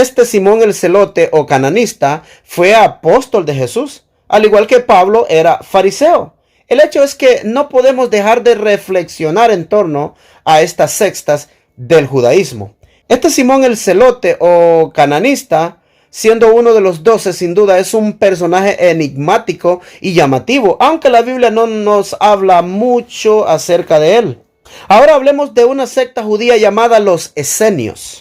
Este Simón el Celote o cananista fue apóstol de Jesús, al igual que Pablo era fariseo. El hecho es que no podemos dejar de reflexionar en torno a estas sectas del judaísmo. Este Simón el Celote o cananista, siendo uno de los 12, sin duda es un personaje enigmático y llamativo, aunque la Biblia no nos habla mucho acerca de él. Ahora hablemos de una secta judía llamada los esenios.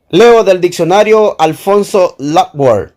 Leo del diccionario Alfonso Lapworth.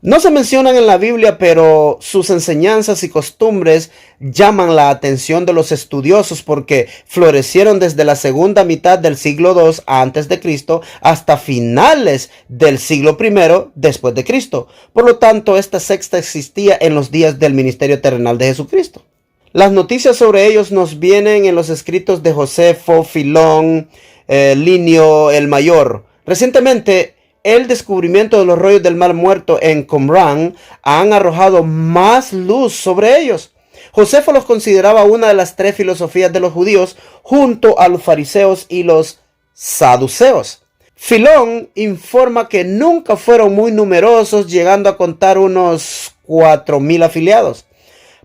No se mencionan en la Biblia, pero sus enseñanzas y costumbres llaman la atención de los estudiosos porque florecieron desde la segunda mitad del siglo II a.C. hasta finales del siglo I después de Cristo. Por lo tanto, esta secta existía en los días del ministerio terrenal de Jesucristo. Las noticias sobre ellos nos vienen en los escritos de Josefo, Filón, Linio el Mayor. Recientemente, el descubrimiento de los rollos del Mar Muerto en Qumrán han arrojado más luz sobre ellos. Josefo los consideraba una de las 3 filosofías de los judíos junto a los fariseos y los saduceos. Filón informa que nunca fueron muy numerosos, llegando a contar unos 4,000 afiliados.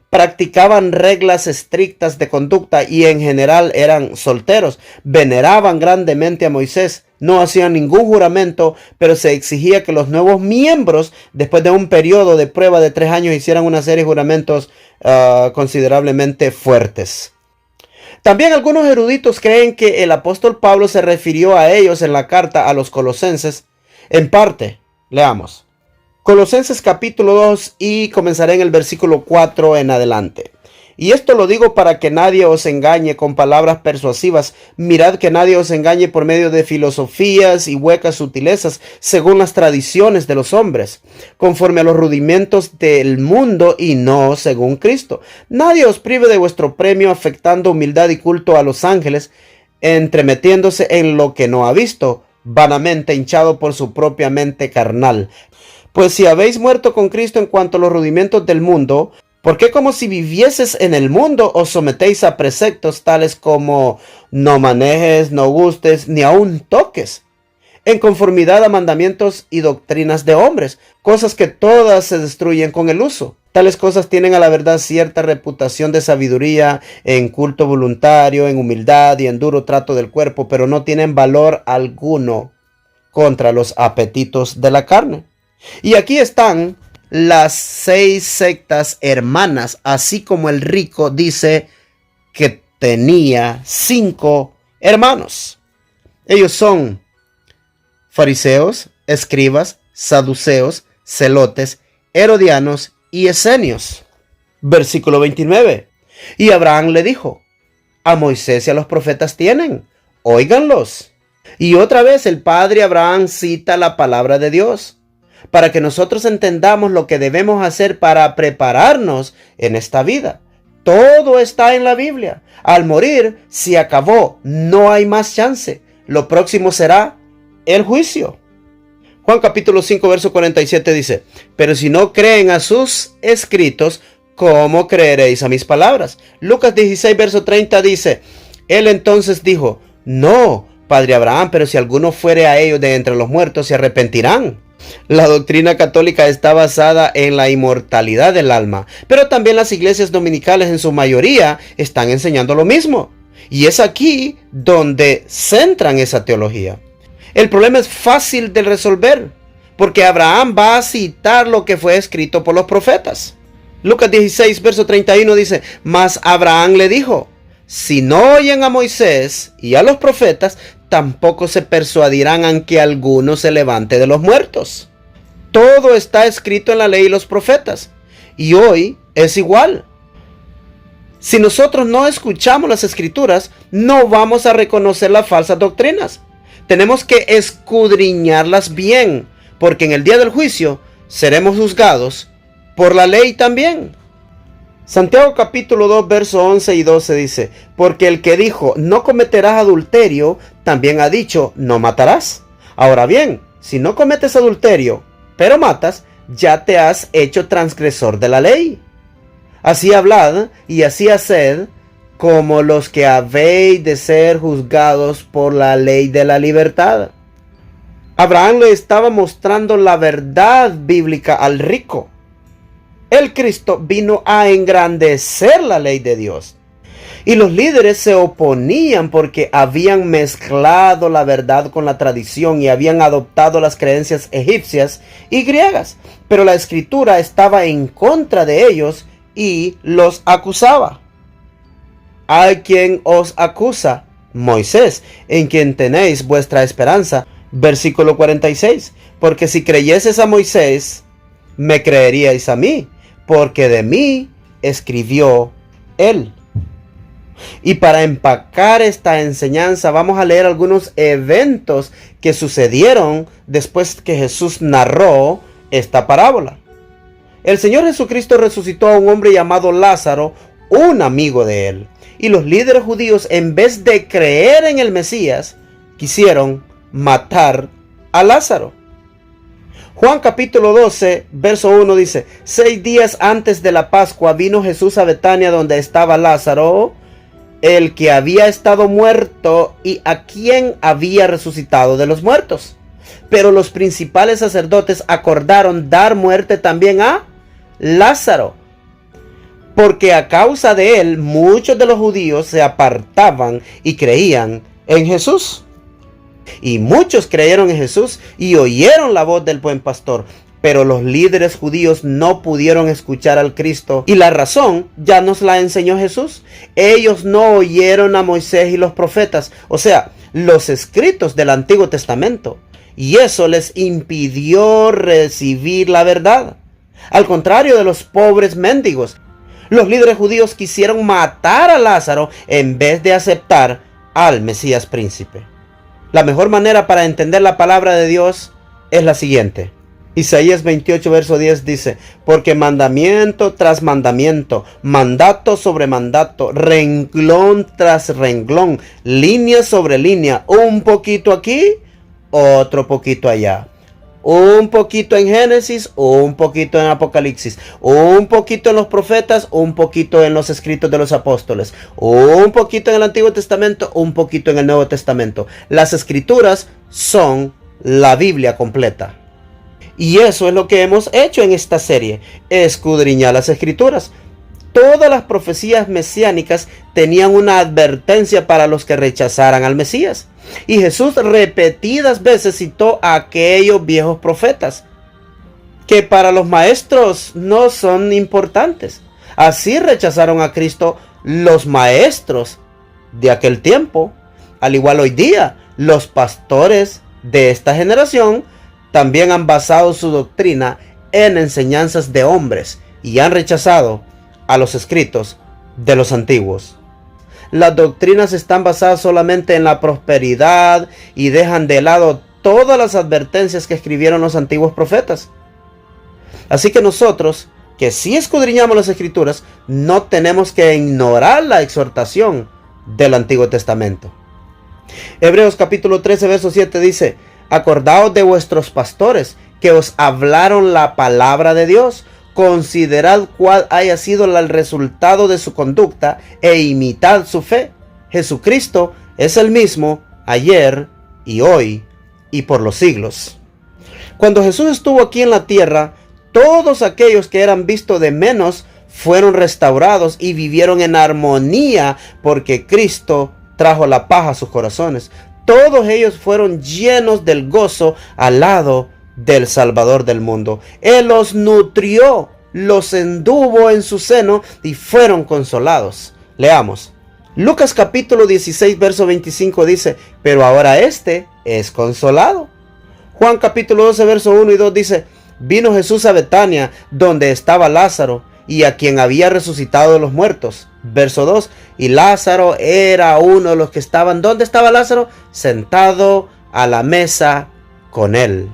Practicaban reglas estrictas de conducta y en general eran solteros. Veneraban grandemente a Moisés. No hacían ningún juramento, pero se exigía que los nuevos miembros, después de un periodo de prueba de 3 años, hicieran una serie de juramentos considerablemente fuertes. También algunos eruditos creen que el apóstol Pablo se refirió a ellos en la carta a los colosenses. En parte, leamos. Colosenses capítulo 2 y comenzaré en el versículo 4 en adelante. Y esto lo digo para que nadie os engañe con palabras persuasivas. Mirad que nadie os engañe por medio de filosofías y huecas sutilezas, según las tradiciones de los hombres, conforme a los rudimentos del mundo y no según Cristo. Nadie os prive de vuestro premio, afectando humildad y culto a los ángeles, entremetiéndose en lo que no ha visto, vanamente hinchado por su propia mente carnal. Pues si habéis muerto con Cristo en cuanto a los rudimentos del mundo, ¿por qué como si vivieses en el mundo os sometéis a preceptos tales como no manejes, no gustes, ni aun toques, en conformidad a mandamientos y doctrinas de hombres, cosas que todas se destruyen con el uso? Tales cosas tienen a la verdad cierta reputación de sabiduría, en culto voluntario, en humildad y en duro trato del cuerpo, pero no tienen valor alguno contra los apetitos de la carne. Y aquí están las 6 sectas hermanas, así como el rico dice que tenía 5 hermanos. Ellos son fariseos, escribas, saduceos, celotes, herodianos y esenios. Versículo 29. Y Abraham le dijo: a Moisés y a los profetas tienen, óiganlos. Y otra vez el padre Abraham cita la palabra de Dios, para que nosotros entendamos lo que debemos hacer para prepararnos en esta vida. Todo está en la Biblia. Al morir, se acabó. No hay más chance. Lo próximo será el juicio. Juan capítulo 5, verso 47 dice: pero si no creen a sus escritos, ¿cómo creeréis a mis palabras? Lucas 16, verso 30 dice: él entonces dijo: no, padre Abraham, pero si alguno fuere a ellos de entre los muertos, se arrepentirán. La doctrina católica está basada en la inmortalidad del alma, pero también las iglesias dominicales en su mayoría están enseñando lo mismo. Y es aquí donde centran esa teología. El problema es fácil de resolver, porque Abraham va a citar lo que fue escrito por los profetas. Lucas 16, verso 31 dice: mas Abraham le dijo: si no oyen a Moisés y a los profetas, tampoco se persuadirán aunque alguno se levante de los muertos. Todo está escrito en la ley y los profetas. Y hoy es igual. Si nosotros no escuchamos las escrituras, no vamos a reconocer las falsas doctrinas. Tenemos que escudriñarlas bien, porque en el día del juicio seremos juzgados por la ley también. Santiago capítulo 2, verso 11 y 12 dice: porque el que dijo no cometerás adulterio, también ha dicho no matarás. Ahora bien, si no cometes adulterio, pero matas, ya te has hecho transgresor de la ley. Así hablad y así haced, como los que habéis de ser juzgados por la ley de la libertad. Abraham le estaba mostrando la verdad bíblica al rico. El Cristo vino a engrandecer la ley de Dios. Y los líderes se oponían porque habían mezclado la verdad con la tradición y habían adoptado las creencias egipcias y griegas. Pero la escritura estaba en contra de ellos y los acusaba. ¿Hay quien os acusa? Moisés, en quien tenéis vuestra esperanza. Versículo 46. Porque si creyeses a Moisés, me creeríais a mí, porque de mí escribió él. Y para empacar esta enseñanza vamos a leer algunos eventos que sucedieron después que Jesús narró esta parábola. El Señor Jesucristo resucitó a un hombre llamado Lázaro, un amigo de él. Y los líderes judíos, en vez de creer en el Mesías, quisieron matar a Lázaro. Juan capítulo 12, verso 1 dice: 6 días antes de la Pascua vino Jesús a Betania, donde estaba Lázaro, el que había estado muerto y a quien había resucitado de los muertos. Pero los principales sacerdotes acordaron dar muerte también a Lázaro, porque a causa de él muchos de los judíos se apartaban y creían en Jesús. Y muchos creyeron en Jesús y oyeron la voz del buen pastor. Pero los líderes judíos no pudieron escuchar al Cristo. Y la razón ya nos la enseñó Jesús. Ellos no oyeron a Moisés y los profetas, o sea, los escritos del Antiguo Testamento. Y eso les impidió recibir la verdad. Al contrario de los pobres mendigos, los líderes judíos quisieron matar a Lázaro en vez de aceptar al Mesías príncipe. La mejor manera para entender la palabra de Dios es la siguiente. Isaías 28, verso 10 dice: porque mandamiento tras mandamiento, mandato sobre mandato, renglón tras renglón, línea sobre línea, un poquito aquí, otro poquito allá. Un poquito en Génesis, un poquito en Apocalipsis, un poquito en los profetas, un poquito en los escritos de los apóstoles, un poquito en el Antiguo Testamento, un poquito en el Nuevo Testamento. Las escrituras son la Biblia completa. Y eso es lo que hemos hecho en esta serie, escudriñar las escrituras. Todas las profecías mesiánicas tenían una advertencia para los que rechazaran al Mesías. Y Jesús repetidas veces citó a aquellos viejos profetas, que para los maestros no son importantes. Así rechazaron a Cristo los maestros de aquel tiempo. Al igual hoy día, los pastores de esta generación también han basado su doctrina en enseñanzas de hombres y han rechazado a los escritos de los antiguos. Las doctrinas están basadas solamente en la prosperidad y dejan de lado todas las advertencias que escribieron los antiguos profetas. Así que nosotros, que sí escudriñamos las escrituras, no tenemos que ignorar la exhortación del Antiguo Testamento. Hebreos capítulo 13, verso 7 dice: acordaos de vuestros pastores que os hablaron la palabra de Dios. Considerad cuál haya sido el resultado de su conducta e imitad su fe. Jesucristo es el mismo ayer y hoy y por los siglos. Cuando Jesús estuvo aquí en la tierra, todos aquellos que eran vistos de menos fueron restaurados y vivieron en armonía porque Cristo trajo la paz a sus corazones. Todos ellos fueron llenos del gozo al lado del Salvador del mundo. Él los nutrió, los enduvo en su seno y fueron consolados. Leamos. Lucas capítulo 16, verso 25 dice: pero ahora este es consolado. Juan capítulo 12, verso 1 y 2 dice: vino Jesús a Betania, donde estaba Lázaro, y a quien había resucitado de los muertos. Verso 2, y Lázaro era uno de los que estaban. ¿Dónde estaba Lázaro? Sentado a la mesa con él.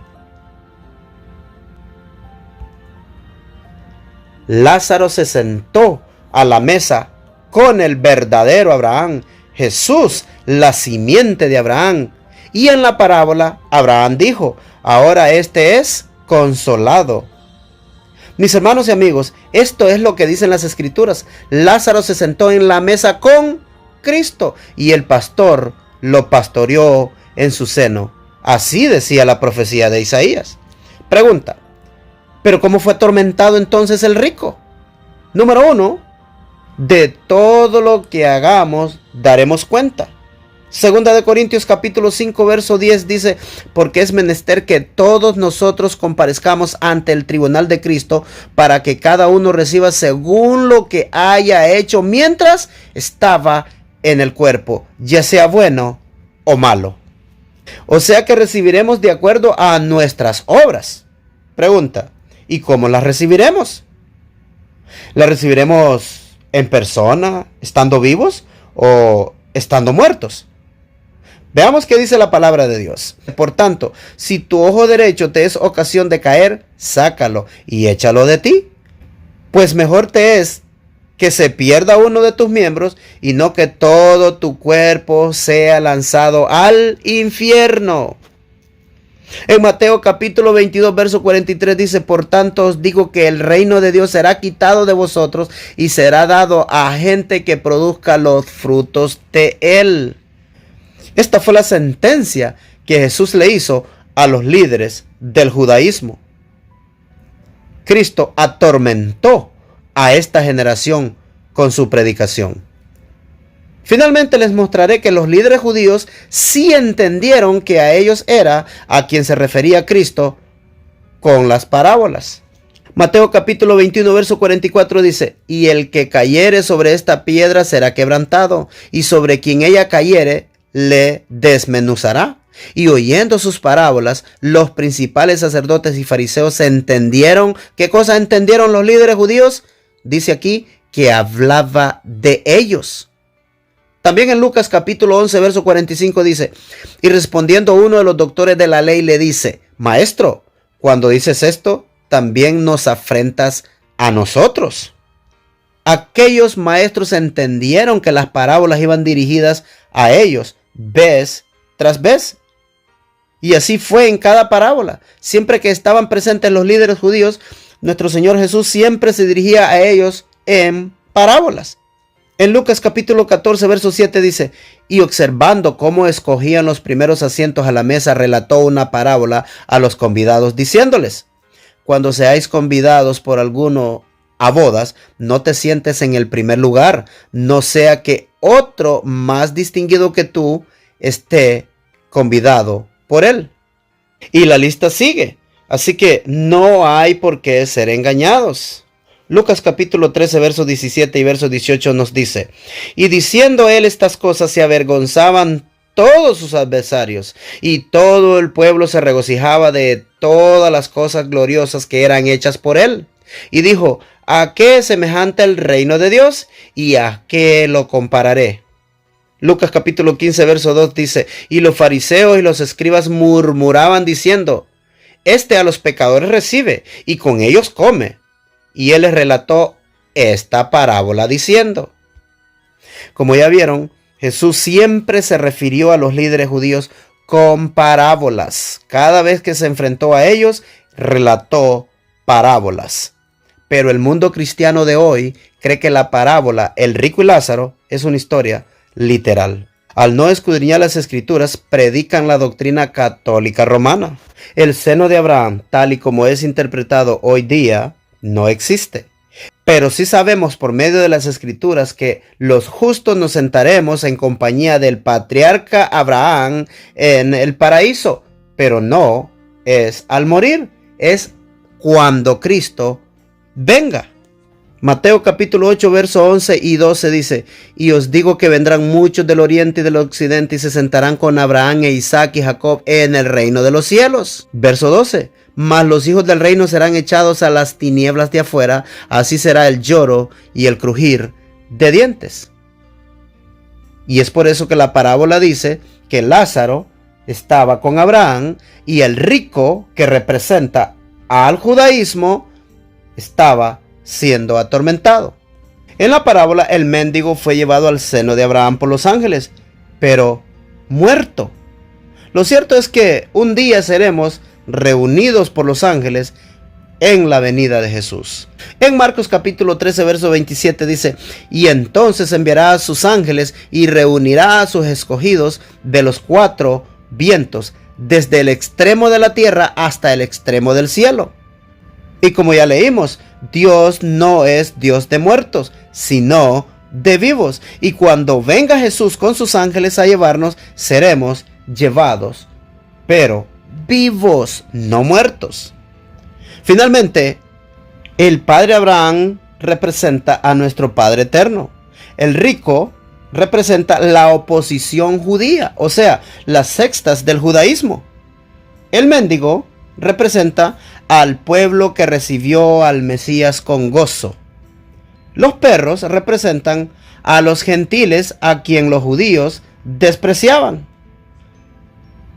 Lázaro se sentó a la mesa con el verdadero Abraham, Jesús, la simiente de Abraham. Y en la parábola, Abraham dijo: ahora este es consolado. Mis hermanos y amigos, esto es lo que dicen las escrituras. Lázaro se sentó en la mesa con Cristo y el pastor lo pastoreó en su seno. Así decía la profecía de Isaías. Pregunta: ¿pero cómo fue atormentado entonces el rico? Número 1. De todo lo que hagamos daremos cuenta. Segunda de Corintios capítulo 5 verso 10 dice: porque es menester que todos nosotros comparezcamos ante el tribunal de Cristo, para que cada uno reciba según lo que haya hecho mientras estaba en el cuerpo, ya sea bueno o malo. O sea que recibiremos de acuerdo a nuestras obras. Pregunta: ¿y cómo las recibiremos? ¿Las recibiremos en persona, estando vivos o estando muertos? Veamos qué dice la palabra de Dios. Por tanto, si tu ojo derecho te es ocasión de caer, sácalo y échalo de ti. Pues mejor te es que se pierda uno de tus miembros y no que todo tu cuerpo sea lanzado al infierno. En Mateo capítulo 22 verso 43 dice: por tanto os digo que el reino de Dios será quitado de vosotros y será dado a gente que produzca los frutos de él. Esta fue la sentencia que Jesús le hizo a los líderes del judaísmo. Cristo atormentó a esta generación con su predicación. Finalmente les mostraré que los líderes judíos sí entendieron que a ellos era a quien se refería Cristo con las parábolas. Mateo capítulo 21 verso 44 dice: y el que cayere sobre esta piedra será quebrantado, y sobre quien ella cayere le desmenuzará. Y oyendo sus parábolas, los principales sacerdotes y fariseos entendieron. ¿Qué cosa entendieron los líderes judíos? Dice aquí que hablaba de ellos. También en Lucas capítulo 11 verso 45 dice: y respondiendo uno de los doctores de la ley le dice: maestro, cuando dices esto, también nos afrentas a nosotros. Aquellos maestros entendieron que las parábolas iban dirigidas a ellos vez tras vez. Y así fue en cada parábola. Siempre que estaban presentes los líderes judíos, nuestro Señor Jesús siempre se dirigía a ellos en parábolas. En Lucas capítulo 14 verso 7 dice: y observando cómo escogían los primeros asientos a la mesa, relató una parábola a los convidados diciéndoles: cuando seáis convidados por alguno a bodas, no te sientes en el primer lugar, no sea que otro más distinguido que tú esté convidado por él. Y la lista sigue, así que no hay por qué ser engañados. Lucas capítulo 13 verso 17 y verso 18 nos dice: y diciendo él estas cosas se avergonzaban todos sus adversarios, y todo el pueblo se regocijaba de todas las cosas gloriosas que eran hechas por él. Y dijo: ¿a qué es semejante el reino de Dios? ¿Y a qué lo compararé? Lucas capítulo 15 verso 2 dice: y los fariseos y los escribas murmuraban diciendo: este a los pecadores recibe y con ellos come. Y él les relató esta parábola diciendo. Como ya vieron, Jesús siempre se refirió a los líderes judíos con parábolas. Cada vez que se enfrentó a ellos, relató parábolas. Pero el mundo cristiano de hoy cree que la parábola El rico y Lázaro es una historia literal. Al no escudriñar las escrituras, predican la doctrina católica romana. El seno de Abraham, tal y como es interpretado hoy día, no existe. Pero sí sabemos por medio de las escrituras que los justos nos sentaremos en compañía del patriarca Abraham en el paraíso. Pero no es al morir, es cuando Cristo venga. Mateo capítulo 8 verso 11 y 12 dice: y os digo que vendrán muchos del oriente y del occidente y se sentarán con Abraham e Isaac y Jacob en el reino de los cielos. Verso 12: mas los hijos del reino serán echados a las tinieblas de afuera, así será el lloro y el crujir de dientes. Y es por eso que la parábola dice que Lázaro estaba con Abraham y el rico, que representa al judaísmo, estaba siendo atormentado. En la parábola, el mendigo fue llevado al seno de Abraham por los ángeles, pero muerto. Lo cierto es que un día seremos reunidos por los ángeles en la venida de Jesús. En Marcos capítulo 13 verso 27 dice: y entonces enviará a sus ángeles y reunirá a sus escogidos de los 4 vientos, desde el extremo de la tierra hasta el extremo del cielo. Y como ya leímos, Dios no es Dios de muertos, sino de vivos. Y cuando venga Jesús con sus ángeles a llevarnos, seremos llevados, pero vivos, no muertos. Finalmente, el Padre Abraham representa a nuestro Padre eterno. El rico representa la oposición judía, o sea, las sectas del judaísmo. El mendigo representa al pueblo que recibió al Mesías con gozo. Los perros representan a los gentiles a quien los judíos despreciaban.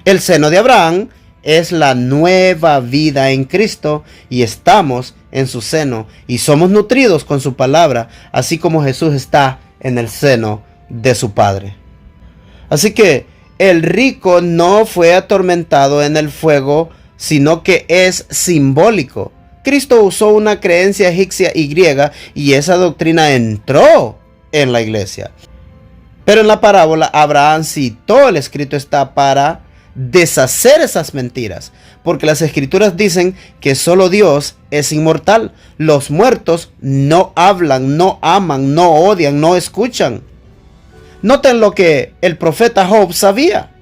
El seno de Abraham es la nueva vida en Cristo y estamos en su seno y somos nutridos con su palabra, así como Jesús está en el seno de su Padre. Así que el rico no fue atormentado en el fuego, sino que es simbólico. Cristo usó una creencia egipcia y griega y esa doctrina entró en la iglesia. Pero en la parábola Abraham citó el escrito está para deshacer esas mentiras, porque las escrituras dicen que solo Dios es inmortal. Los muertos no hablan, no aman, no odian, no escuchan. Noten lo que el profeta Job sabía.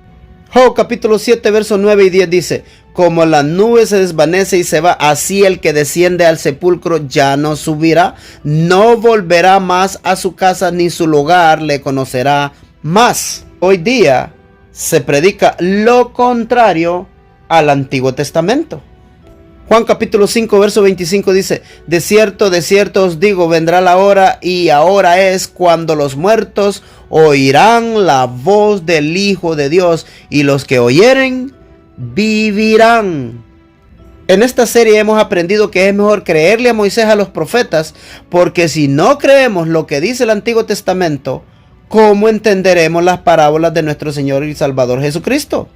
Job capítulo 7 versos 9 y 10 dice: como la nube se desvanece y se va, así el que desciende al sepulcro ya no subirá, no volverá más a su casa, ni su lugar le conocerá más. Hoy día se predica lo contrario al Antiguo Testamento. Juan capítulo 5 verso 25 dice: de cierto os digo, vendrá la hora, y ahora es, cuando los muertos oirán la voz del Hijo de Dios, y los que oyeren vivirán. En esta serie hemos aprendido que es mejor creerle a Moisés a los profetas, porque si no creemos lo que dice el Antiguo Testamento, ¿cómo entenderemos las parábolas de nuestro Señor y Salvador Jesucristo?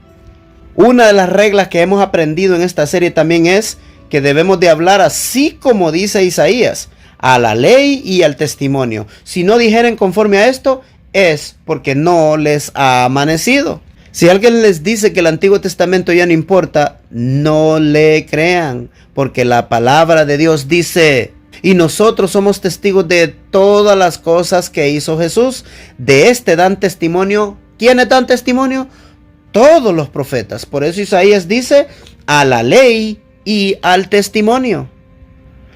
Una de las reglas que hemos aprendido en esta serie también es que debemos de hablar así como dice Isaías, a la ley y al testimonio. Si no dijeren conforme a esto, es porque no les ha amanecido. Si alguien les dice que el Antiguo Testamento ya no importa, no le crean, porque la palabra de Dios dice: y nosotros somos testigos de todas las cosas que hizo Jesús. De este dan testimonio. ¿Quiénes dan testimonio? Todos los profetas. Por eso Isaías dice: a la ley y al testimonio.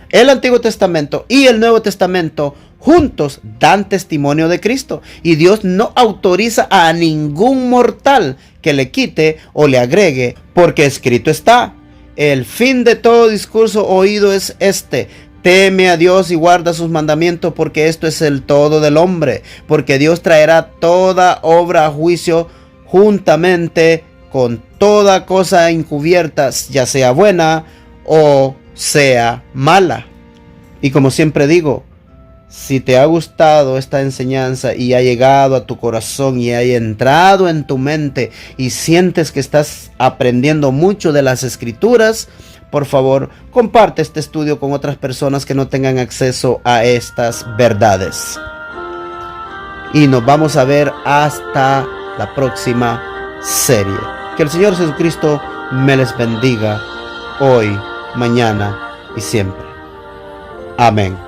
El Antiguo Testamento y el Nuevo Testamento juntos dan testimonio de Cristo. Y Dios no autoriza a ningún mortal que le quite o le agregue, porque escrito está: el fin de todo discurso oído es este: teme a Dios y guarda sus mandamientos, porque esto es el todo del hombre. Porque Dios traerá toda obra a juicio juntamente con toda cosa encubierta, ya sea buena o sea mala. Y como siempre digo, si te ha gustado esta enseñanza y ha llegado a tu corazón y ha entrado en tu mente y sientes que estás aprendiendo mucho de las escrituras, por favor, comparte este estudio con otras personas que no tengan acceso a estas verdades. Y nos vamos a ver hasta la próxima serie. Que el Señor Jesucristo me les bendiga hoy, mañana y siempre. Amén.